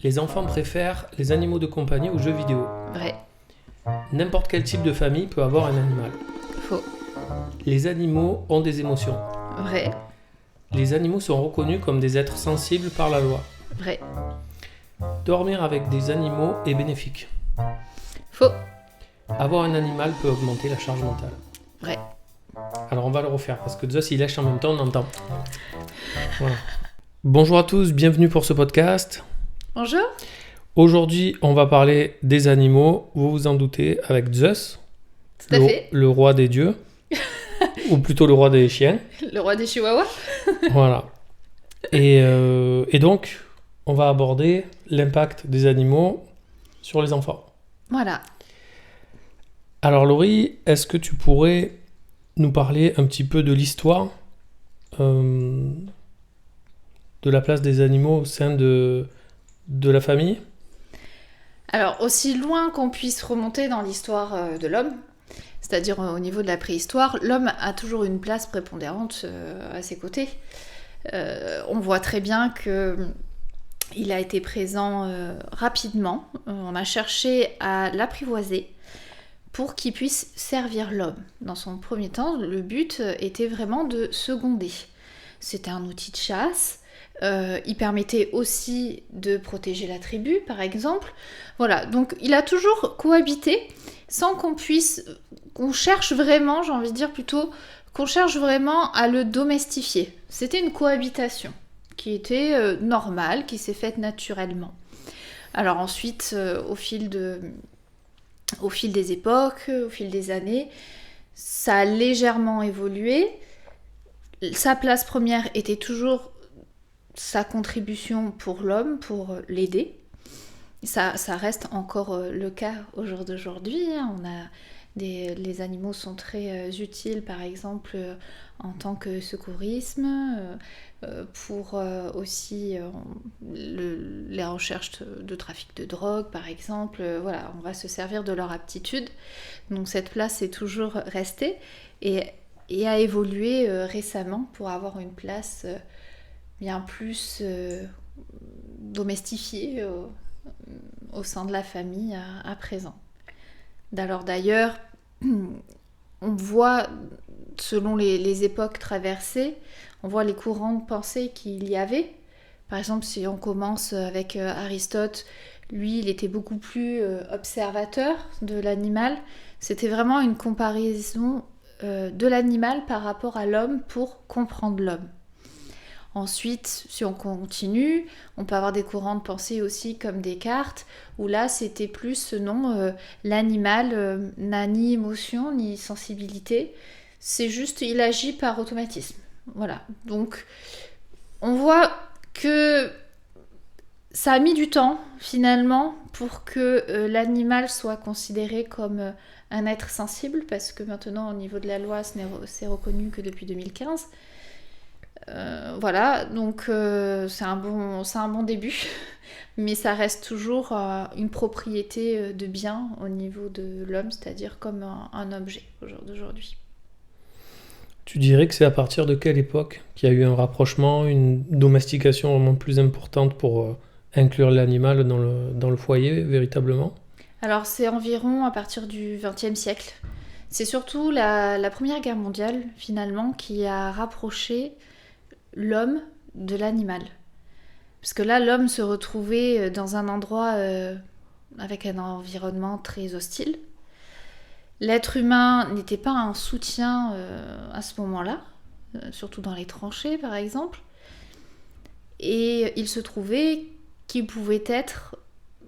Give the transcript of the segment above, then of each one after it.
Les enfants préfèrent les animaux de compagnie aux jeux vidéo. Vrai. N'importe quel type de famille peut avoir un animal. Faux. Les animaux ont des émotions. Vrai. Les animaux sont reconnus comme des êtres sensibles par la loi. Vrai. Dormir avec des animaux est bénéfique. Faux. Avoir un animal peut augmenter la charge mentale. Vrai. Alors on va le refaire parce que Zeus il lèche en même temps, on entend. Voilà. Bonjour à tous, bienvenue pour ce podcast. Bonjour. Aujourd'hui, on va parler des animaux, vous vous en doutez, avec Zeus, Tout à fait. le roi des dieux, ou plutôt le roi des chiens. Le roi des chihuahuas. Voilà. Et donc, on va aborder l'impact des animaux sur les enfants. Voilà. Alors Laurie, est-ce que tu pourrais nous parler un petit peu de l'histoire de la place des animaux au sein de la famille ? Alors, aussi loin qu'on puisse remonter dans l'histoire de l'homme, c'est-à-dire au niveau de la préhistoire, l'homme a toujours une place prépondérante à ses côtés. On voit très bien qu'il a été présent rapidement. On a cherché à l'apprivoiser pour qu'il puisse servir l'homme. Dans son premier temps, le but était vraiment de seconder. C'était un outil de chasse. Il permettait aussi de protéger la tribu, par exemple. Voilà, donc il a toujours cohabité sans qu'on cherche vraiment, j'ai envie de dire plutôt, qu'on cherche vraiment à le domestifier. C'était une cohabitation qui était normale, qui s'est faite naturellement. Alors ensuite, au fil des époques, au fil des années, ça a légèrement évolué. Sa place première était toujours sa contribution pour l'homme, pour l'aider. Ça reste encore le cas au jour d'aujourd'hui. Les animaux sont très utiles, par exemple, en tant que secourisme, pour aussi les recherches de trafic de drogue, par exemple. Voilà, on va se servir de leur aptitude. Donc cette place est toujours restée et a évolué récemment pour avoir une place bien plus domestifiée au sein de la famille à présent. Alors d'ailleurs, on voit, selon les époques traversées, on voit les courants de pensée qu'il y avait. Par exemple, si on commence avec Aristote, lui, il était beaucoup plus observateur de l'animal. C'était vraiment une comparaison de l'animal par rapport à l'homme pour comprendre l'homme. Ensuite, si on continue, on peut avoir des courants de pensée aussi comme Descartes, où là c'était plus l'animal n'a ni émotion ni sensibilité, c'est juste il agit par automatisme. Voilà, donc on voit que ça a mis du temps finalement pour que l'animal soit considéré comme un être sensible, parce que maintenant au niveau de la loi c'est reconnu que depuis 2015. Voilà, donc c'est un bon début, mais ça reste toujours une propriété de bien au niveau de l'homme, c'est-à-dire comme un objet au jour d'aujourd'hui. Tu dirais que c'est à partir de quelle époque qu'il y a eu un rapprochement, une domestication vraiment plus importante pour inclure l'animal dans le foyer véritablement ? Alors c'est environ à partir du XXe siècle. C'est surtout la Première Guerre mondiale finalement qui a rapproché l'homme de l'animal. Parce que là, l'homme se retrouvait dans un endroit avec un environnement très hostile. L'être humain n'était pas un soutien à ce moment-là, surtout dans les tranchées par exemple. Et il se trouvait qu'il pouvait être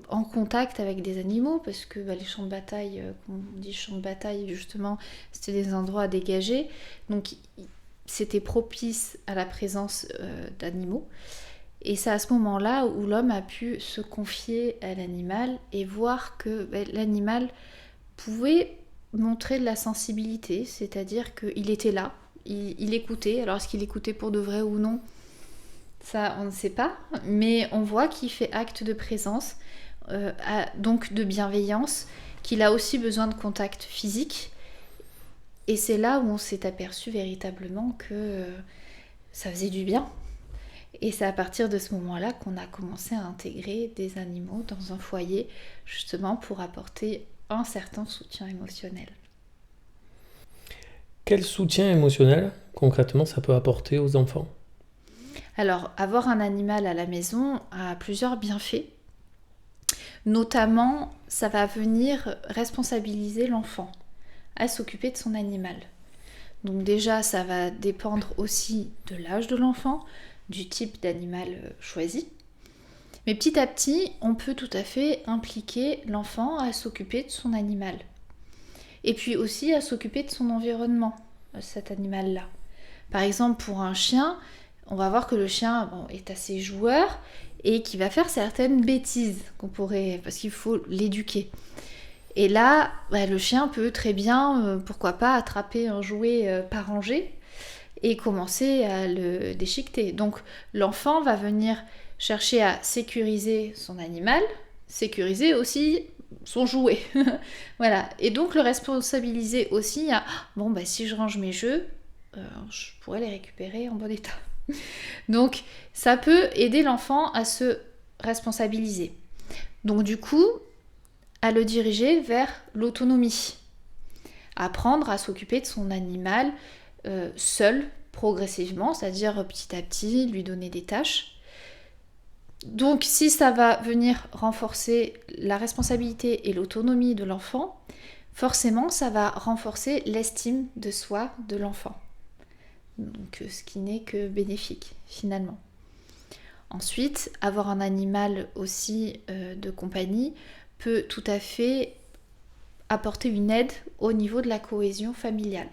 en contact avec des animaux, parce que les champs de bataille, quand on dit champs de bataille justement, c'était des endroits dégagés. Donc c'était propice à la présence d'animaux. Et c'est à ce moment-là où l'homme a pu se confier à l'animal et voir que l'animal pouvait montrer de la sensibilité, c'est-à-dire qu'il était là, il écoutait. Alors est-ce qu'il écoutait pour de vrai ou non ? Ça, on ne sait pas, mais on voit qu'il fait acte de présence, donc de bienveillance, qu'il a aussi besoin de contact physique. Et c'est là où on s'est aperçu véritablement que ça faisait du bien. Et c'est à partir de ce moment-là qu'on a commencé à intégrer des animaux dans un foyer, justement pour apporter un certain soutien émotionnel. Quel soutien émotionnel, concrètement, ça peut apporter aux enfants? Alors, avoir un animal à la maison a plusieurs bienfaits. Notamment, ça va venir responsabiliser l'enfant à s'occuper de son animal. Donc déjà, ça va dépendre aussi de l'âge de l'enfant, du type d'animal choisi. Mais petit à petit, on peut tout à fait impliquer l'enfant à s'occuper de son animal. Et puis aussi à s'occuper de son environnement, cet animal-là. Par exemple, pour un chien, on va voir que le chien est assez joueur et qui va faire certaines bêtises parce qu'il faut l'éduquer. Et là, le chien peut très bien, pourquoi pas, attraper un jouet pas rangé et commencer à le déchiqueter. Donc l'enfant va venir chercher à sécuriser son animal, sécuriser aussi son jouet. Voilà. Et donc le responsabiliser aussi à si je range mes jeux, je pourrais les récupérer en bon état. Donc ça peut aider l'enfant à se responsabiliser. Donc du coup, à le diriger vers l'autonomie. Apprendre à s'occuper de son animal seul, progressivement, c'est-à-dire petit à petit, lui donner des tâches. Donc si ça va venir renforcer la responsabilité et l'autonomie de l'enfant, forcément ça va renforcer l'estime de soi de l'enfant. Donc ce qui n'est que bénéfique finalement. Ensuite, avoir un animal aussi de compagnie peut tout à fait apporter une aide au niveau de la cohésion familiale.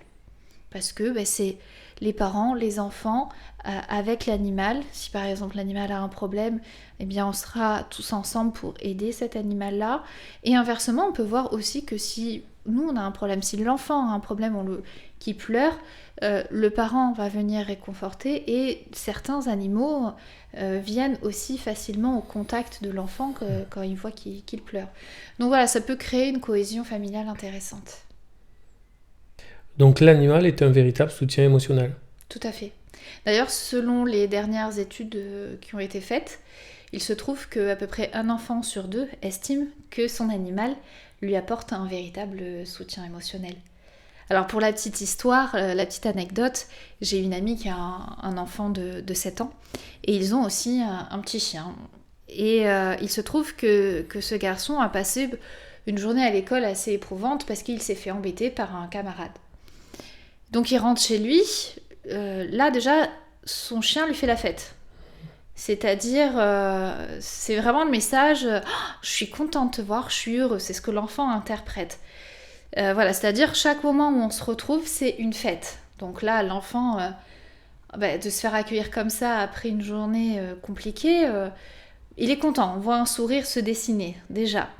Parce que c'est les parents, les enfants, avec l'animal. Si par exemple l'animal a un problème, eh bien on sera tous ensemble pour aider cet animal-là. Et inversement, on peut voir aussi que si nous on a un problème, si l'enfant a un problème qui pleure, le parent va venir réconforter et certains animaux viennent aussi facilement au contact de l'enfant quand ils voient qu'il pleure. Donc voilà, ça peut créer une cohésion familiale intéressante. Donc l'animal est un véritable soutien émotionnel. Tout à fait. D'ailleurs, selon les dernières études qui ont été faites, il se trouve qu'à peu près 1 enfant sur 2 estime que son animal lui apporte un véritable soutien émotionnel. Alors pour la petite histoire, la petite anecdote, j'ai une amie qui a un enfant de 7 ans et ils ont aussi un petit chien. Et il se trouve que ce garçon a passé une journée à l'école assez éprouvante parce qu'il s'est fait embêter par un camarade. Donc il rentre chez lui, là déjà son chien lui fait la fête. C'est-à-dire, c'est vraiment le message je suis contente de te voir, je suis heureuse, c'est ce que l'enfant interprète. Voilà, c'est-à-dire chaque moment où on se retrouve, c'est une fête. Donc là, l'enfant, de se faire accueillir comme ça après une journée compliquée, il est content, on voit un sourire se dessiner déjà.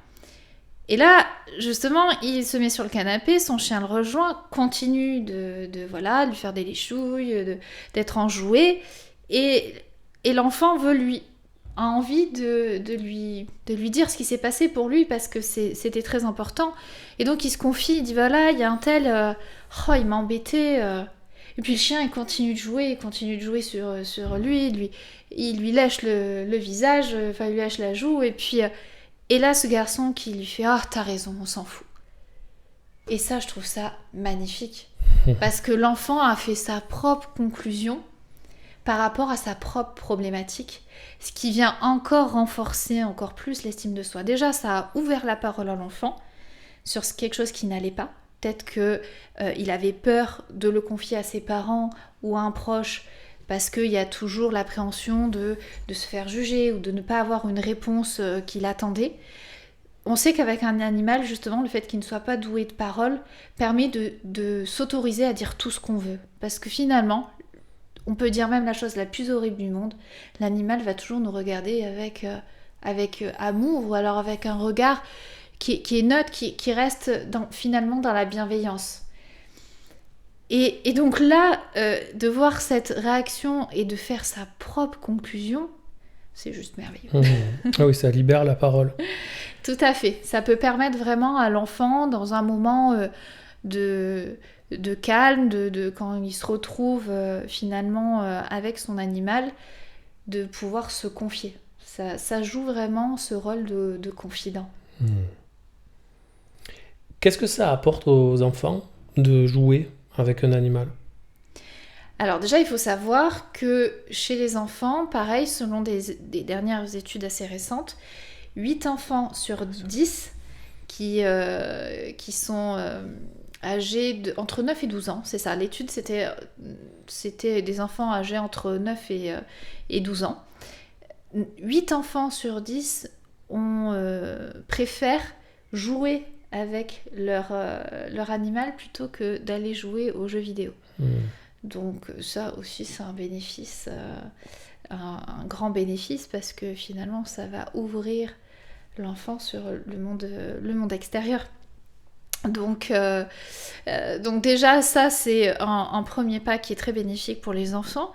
Et là, justement, il se met sur le canapé, son chien le rejoint, continue de lui faire des léchouilles, d'être enjoué, et l'enfant a envie de lui dire ce qui s'est passé pour lui parce que c'était très important. Et donc il se confie, il dit voilà, il y a un tel, il m'a embêté. Et puis le chien il continue de jouer sur lui, il lui lèche le visage, il lui lèche la joue, et là ce garçon qui lui fait t'as raison, on s'en fout. Et ça je trouve ça magnifique parce que l'enfant a fait sa propre conclusion par rapport à sa propre problématique, ce qui vient encore renforcer encore plus l'estime de soi. Déjà, ça a ouvert la parole à l'enfant sur quelque chose qui n'allait pas. Peut-être qu'il avait peur de le confier à ses parents ou à un proche parce qu'il y a toujours l'appréhension de se faire juger ou de ne pas avoir une réponse qu'il attendait. On sait qu'avec un animal, justement, le fait qu'il ne soit pas doué de parole permet de s'autoriser à dire tout ce qu'on veut. Parce que finalement, on peut dire même la chose la plus horrible du monde, l'animal va toujours nous regarder avec amour ou alors avec un regard qui est neutre, qui reste finalement dans la bienveillance. Et donc là, de voir cette réaction et de faire sa propre conclusion, c'est juste merveilleux. Ah oui, ça libère la parole. Tout à fait. Ça peut permettre vraiment à l'enfant, dans un moment de calme, de quand il se retrouve finalement avec son animal, de pouvoir se confier. Ça joue vraiment ce rôle de confident. Qu'est-ce que ça apporte aux enfants de jouer avec un animal? Alors déjà, il faut savoir que chez les enfants, pareil, selon des dernières études assez récentes, 8 enfants sur 10 qui sont âgés entre 9 et 12 ans, c'est ça. L'étude, c'était des enfants âgés entre 9 et 12 ans. 8 enfants sur 10 préfèrent jouer avec leur animal plutôt que d'aller jouer aux jeux vidéo. Donc ça aussi, c'est un bénéfice, un grand bénéfice, parce que finalement, ça va ouvrir l'enfant sur le monde extérieur. Donc déjà, ça, c'est un premier pas qui est très bénéfique pour les enfants.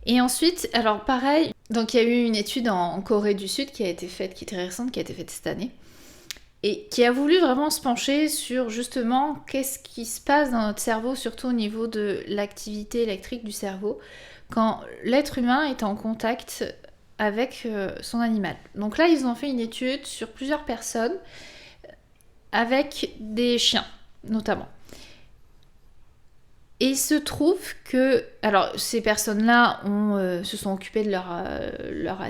Et ensuite, alors pareil, donc il y a eu une étude en Corée du Sud qui a été faite, qui est très récente, qui a été faite cette année, et qui a voulu vraiment se pencher sur justement qu'est-ce qui se passe dans notre cerveau, surtout au niveau de l'activité électrique du cerveau, quand l'être humain est en contact avec son animal. Donc là, ils ont fait une étude sur plusieurs personnes, avec des chiens, notamment. Et il se trouve que, alors ces personnes-là se sont occupées de leur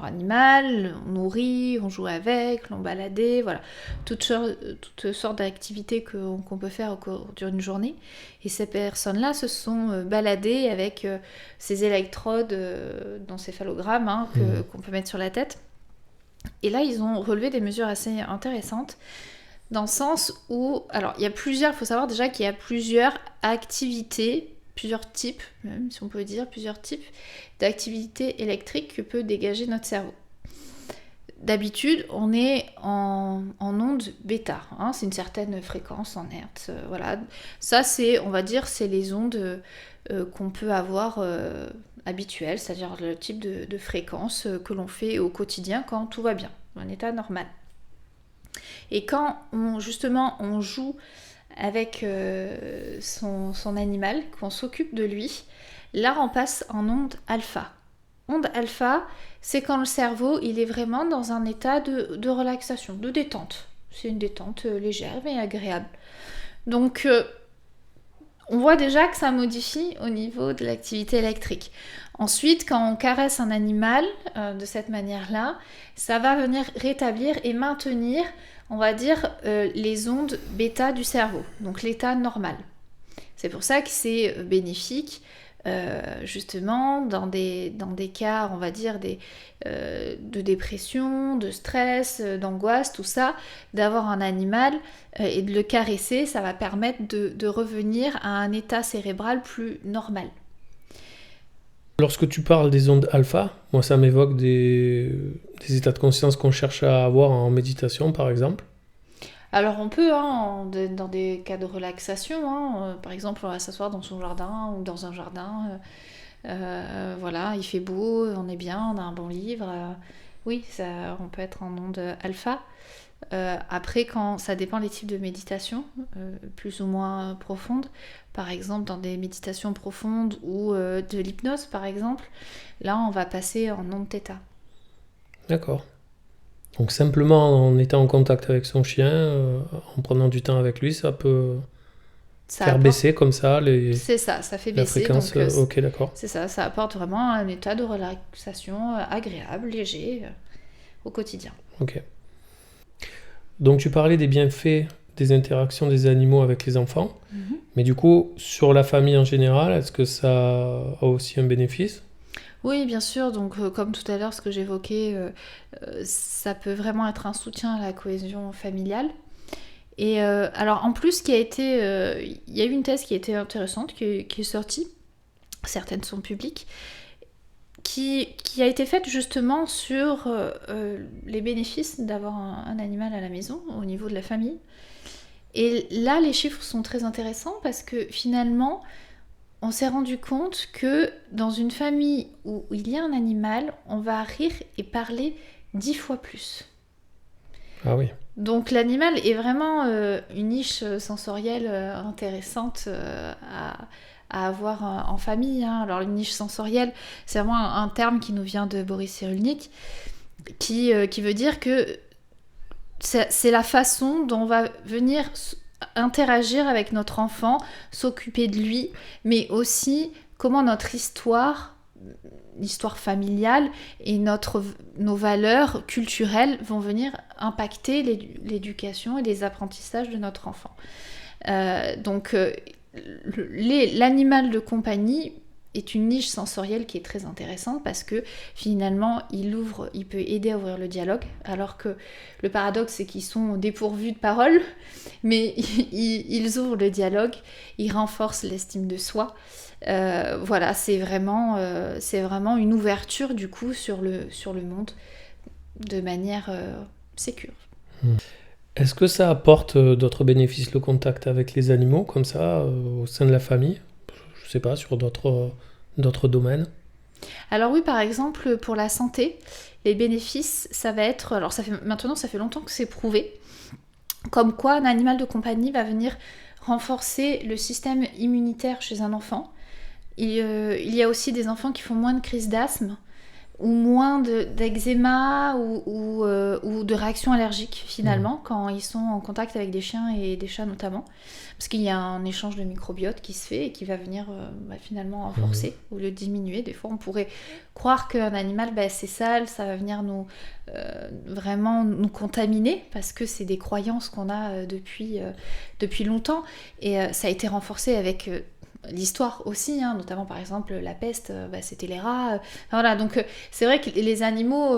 animal, l'ont nourri, ont joué avec, l'ont baladé, voilà, toutes sortes d'activités qu'on peut faire au cours d'une journée. Et ces personnes-là se sont baladées avec ces électrodes d'encéphalogramme qu'on peut mettre sur la tête. Et là, ils ont relevé des mesures assez intéressantes, dans le sens où, alors il faut savoir déjà qu'il y a plusieurs activités, plusieurs types, même si on peut dire plusieurs types d'activités électriques que peut dégager notre cerveau. D'habitude, on est en onde bêta, c'est une certaine fréquence en hertz, voilà. Ça, on va dire, c'est les ondes qu'on peut avoir habituelles, c'est-à-dire le type de fréquence que l'on fait au quotidien quand tout va bien, en état normal. Et quand on joue avec son animal, qu'on s'occupe de lui, là on passe en onde alpha. Onde alpha, c'est quand le cerveau il est vraiment dans un état de relaxation, de détente. C'est une détente légère mais agréable. Donc on voit déjà que ça modifie au niveau de l'activité électrique. Ensuite, quand on caresse un animal de cette manière-là, ça va venir rétablir et maintenir, on va dire, les ondes bêta du cerveau, donc l'état normal. C'est pour ça que c'est bénéfique, justement, dans des cas, on va dire, de dépression, de stress, d'angoisse, tout ça, d'avoir un animal et de le caresser, ça va permettre de revenir à un état cérébral plus normal. Lorsque tu parles des ondes alpha, moi ça m'évoque des états de conscience qu'on cherche à avoir en méditation par exemple. Alors on peut, dans des cas de relaxation, par exemple on va s'asseoir dans son jardin ou dans un jardin, voilà, il fait beau, on est bien, on a un bon livre, oui, on peut être en onde alpha. Après, ça dépend des types de méditation, plus ou moins profondes. Par exemple, dans des méditations profondes ou de l'hypnose, par exemple, là, on va passer en onde θ. D'accord. Donc simplement en étant en contact avec son chien, en prenant du temps avec lui, ça peut faire baisser comme ça C'est ça fait la baisser. fréquence. Donc, ok, d'accord. C'est ça apporte vraiment un état de relaxation agréable, léger, au quotidien. Ok. Donc tu parlais des bienfaits des interactions des animaux avec les enfants, mais du coup, sur la famille en général, est-ce que ça a aussi un bénéfice ? Oui, bien sûr. Donc, comme tout à l'heure, ce que j'évoquais, ça peut vraiment être un soutien à la cohésion familiale. Et alors, en plus, il y a eu une thèse qui a été intéressante, qui est sortie, certaines sont publiques, qui a été faite justement sur les bénéfices d'avoir un animal à la maison, au niveau de la famille. Et là, les chiffres sont très intéressants parce que finalement, on s'est rendu compte que dans une famille où il y a un animal, on va rire et parler 10 fois plus. Ah oui. Donc l'animal est vraiment une niche sensorielle intéressante à avoir en famille. Hein. Alors, une niche sensorielle, c'est vraiment un terme qui nous vient de Boris Cyrulnik, qui veut dire que c'est la façon dont on va venir interagir avec notre enfant, s'occuper de lui, mais aussi comment notre l'histoire familiale et nos valeurs culturelles vont venir impacter l'éducation et les apprentissages de notre enfant. Donc, l'animal de compagnie est une niche sensorielle qui est très intéressante parce que finalement il peut aider à ouvrir le dialogue, alors que le paradoxe c'est qu'ils sont dépourvus de parole, mais ils ouvrent le dialogue, ils renforcent l'estime de soi. Voilà, c'est vraiment une ouverture du coup sur le monde de manière sécure. Est-ce que ça apporte d'autres bénéfices, le contact avec les animaux, comme ça, au sein de la famille? Je sais pas, sur d'autres domaines? Alors oui, par exemple, pour la santé, les bénéfices, ça va être... Alors ça fait longtemps que c'est prouvé, comme quoi un animal de compagnie va venir renforcer le système immunitaire chez un enfant. Il y a aussi des enfants qui font moins de crises d'asthme, ou moins d'eczéma ou de réactions allergiques finalement quand ils sont en contact avec des chiens et des chats notamment, parce qu'il y a un échange de microbiote qui se fait et qui va venir finalement renforcer ou le diminuer. Des fois on pourrait croire qu'un animal c'est sale, ça va venir vraiment nous contaminer, parce que c'est des croyances qu'on a depuis longtemps, et ça a été renforcé avec l'histoire aussi, hein, notamment par exemple la peste, c'était les rats. Voilà, donc c'est vrai que les animaux,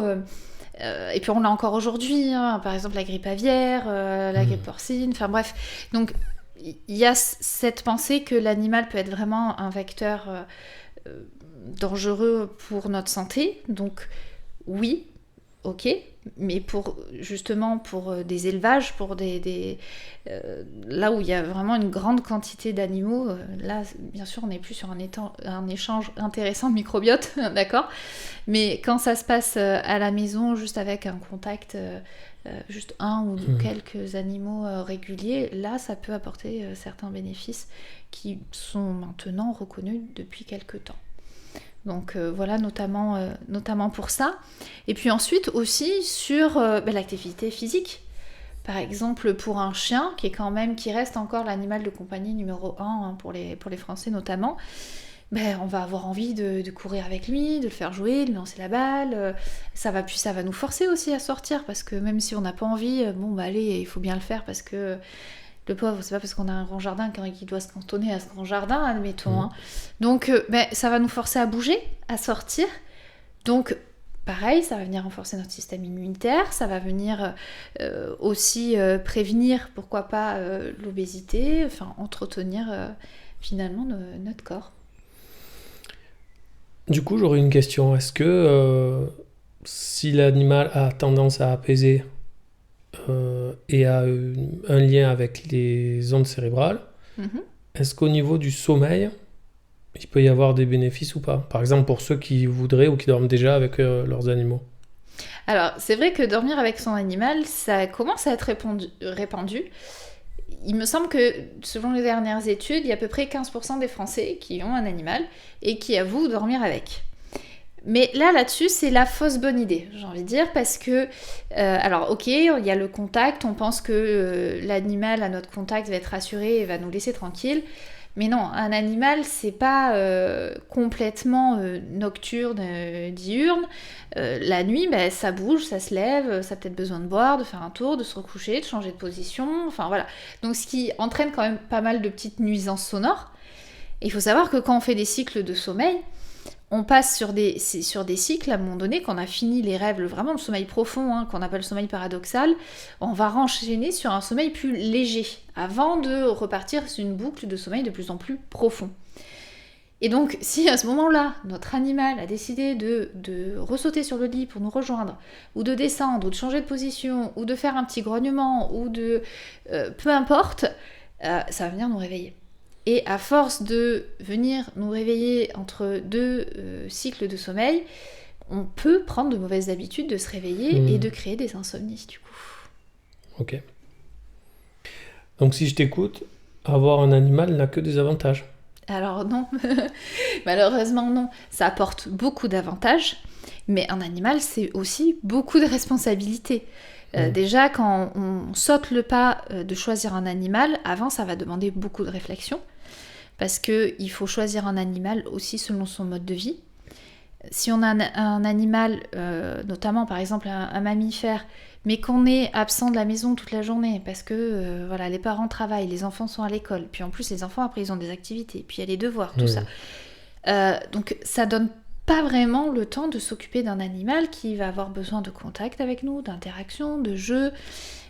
et puis on l'a encore aujourd'hui, hein, par exemple la grippe aviaire, la grippe porcine, enfin bref. Donc il y a cette pensée que l'animal peut être vraiment un vecteur dangereux pour notre santé. Donc oui, ok, mais pour des élevages, pour là où il y a vraiment une grande quantité d'animaux, là bien sûr on n'est plus sur un échange intéressant de microbiote, d'accord, mais quand ça se passe à la maison, juste avec un contact, juste un ou quelques animaux réguliers, là ça peut apporter certains bénéfices qui sont maintenant reconnus depuis quelques temps. Donc voilà, notamment pour ça. Et puis ensuite aussi sur l'activité physique. Par exemple, pour un chien, qui reste encore l'animal de compagnie numéro 1 hein, pour les Français notamment, on va avoir envie de courir avec lui, de le faire jouer, de lui lancer la balle. Ça va nous forcer aussi à sortir, parce que même si on n'a pas envie, allez, il faut bien le faire, parce que le pauvre, c'est pas parce qu'on a un grand jardin qu'il doit se cantonner à ce grand jardin, admettons. Hein. Donc, ça va nous forcer à bouger, à sortir. Donc, pareil, ça va venir renforcer notre système immunitaire, ça va venir aussi prévenir, pourquoi pas, l'obésité, enfin, entretenir finalement notre corps. Du coup, j'aurais une question. Est-ce que si l'animal a tendance à apaiser et a un lien avec les ondes cérébrales, est-ce qu'au niveau du sommeil, il peut y avoir des bénéfices ou pas? Par exemple, pour ceux qui voudraient ou qui dorment déjà avec leurs animaux. Alors, c'est vrai que dormir avec son animal, ça commence à être répandu. Il me semble que, selon les dernières études, il y a à peu près 15% des Français qui ont un animal et qui avouent dormir avec. Mais là-dessus, c'est la fausse bonne idée, j'ai envie de dire, parce que, alors ok, il y a le contact, on pense que l'animal à notre contact va être rassuré et va nous laisser tranquille, mais non, un animal, c'est pas complètement nocturne, diurne. La nuit, ça bouge, ça se lève, ça a peut-être besoin de boire, de faire un tour, de se recoucher, de changer de position, enfin voilà. Donc ce qui entraîne quand même pas mal de petites nuisances sonores. Et il faut savoir que quand on fait des cycles de sommeil, on passe sur des cycles, à un moment donné, quand on a fini les rêves, vraiment le sommeil profond, hein, qu'on appelle le sommeil paradoxal, on va renchaîner sur un sommeil plus léger, avant de repartir sur une boucle de sommeil de plus en plus profond. Et donc, si à ce moment-là, notre animal a décidé de ressauter sur le lit pour nous rejoindre, ou de descendre, ou de changer de position, ou de faire un petit grognement, ou de... peu importe, ça va venir nous réveiller. Et à force de venir nous réveiller entre deux cycles de sommeil, on peut prendre de mauvaises habitudes de se réveiller et de créer des insomnies, du coup. Ok. Donc si je t'écoute, avoir un animal n'a que des avantages. Alors non, malheureusement non. Ça apporte beaucoup d'avantages, mais un animal, c'est aussi beaucoup de responsabilités. Déjà, quand on saute le pas de choisir un animal, avant, ça va demander beaucoup de réflexion, parce qu'il faut choisir un animal aussi selon son mode de vie. Si on a un animal, notamment par exemple un mammifère, mais qu'on est absent de la maison toute la journée parce que voilà, les parents travaillent, les enfants sont à l'école, puis en plus les enfants après ils ont des activités, puis il y a les devoirs, tout ça. Donc ça donne pas vraiment le temps de s'occuper d'un animal qui va avoir besoin de contact avec nous, d'interaction, de jeu.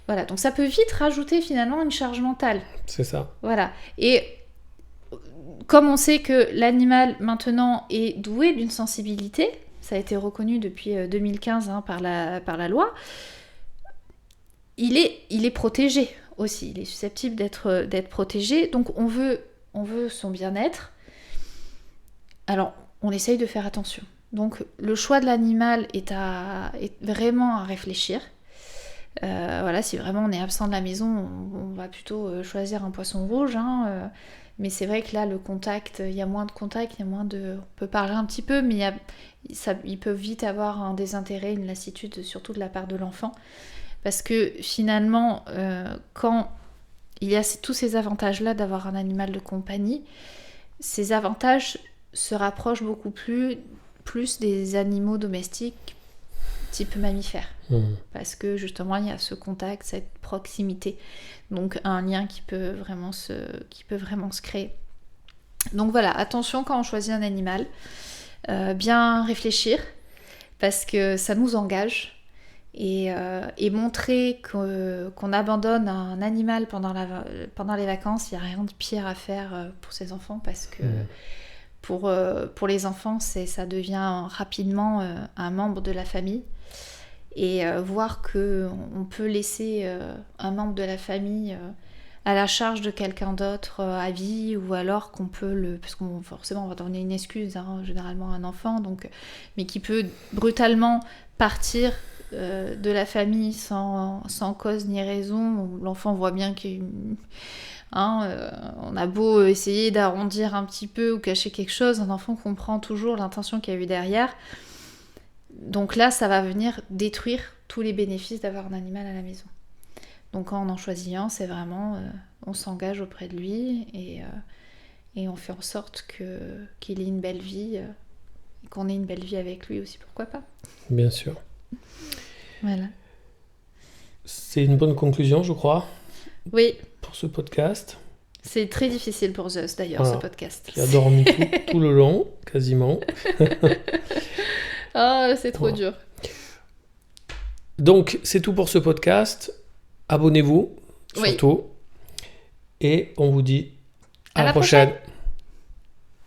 Voilà, donc ça peut vite rajouter finalement une charge mentale. C'est ça. Voilà, et comme on sait que l'animal maintenant est doué d'une sensibilité, ça a été reconnu depuis 2015 par la loi, il est protégé aussi, il est susceptible d'être protégé, donc on veut son bien-être. Alors, on essaye de faire attention. Donc, le choix de l'animal est vraiment à réfléchir. Voilà, si vraiment on est absent de la maison, on va plutôt choisir un poisson rouge, mais c'est vrai que là, le contact, il y a moins de contact, il y a moins de... On peut parler un petit peu, mais il peut vite avoir un désintérêt, une lassitude, surtout de la part de l'enfant. Parce que finalement, quand il y a tous ces avantages-là d'avoir un animal de compagnie, ces avantages se rapprochent beaucoup plus des animaux domestiques type mammifère. Parce que justement, il y a ce contact, cette proximité. Donc un lien qui peut vraiment se créer. Donc voilà, attention quand on choisit un animal, bien réfléchir, parce que ça nous engage. Et montrer qu'on abandonne un animal pendant les vacances, il n'y a rien de pire à faire pour ses enfants, parce que pour les enfants, ça devient rapidement un membre de la famille. Et voir qu'on peut laisser un membre de la famille à la charge de quelqu'un d'autre à vie, ou alors qu'on peut parce qu'on forcément on va donner une excuse, généralement à un enfant, mais qui peut brutalement partir de la famille sans cause ni raison. L'enfant voit bien on a beau essayer d'arrondir un petit peu ou cacher quelque chose, un enfant comprend toujours l'intention qu'il y a eu derrière. Donc là, ça va venir détruire tous les bénéfices d'avoir un animal à la maison. Donc quand on en choisit un, c'est vraiment, on s'engage auprès de lui et on fait en sorte qu'il ait une belle vie, et qu'on ait une belle vie avec lui aussi, pourquoi pas. Bien sûr. Voilà. C'est une bonne conclusion, je crois. Oui. Pour ce podcast. C'est très difficile pour Zeus, d'ailleurs, ce podcast. Qui a dormi tout le long, quasiment. C'est trop dur. Donc, c'est tout pour ce podcast. Abonnez-vous, surtout. Et on vous dit à la prochaine.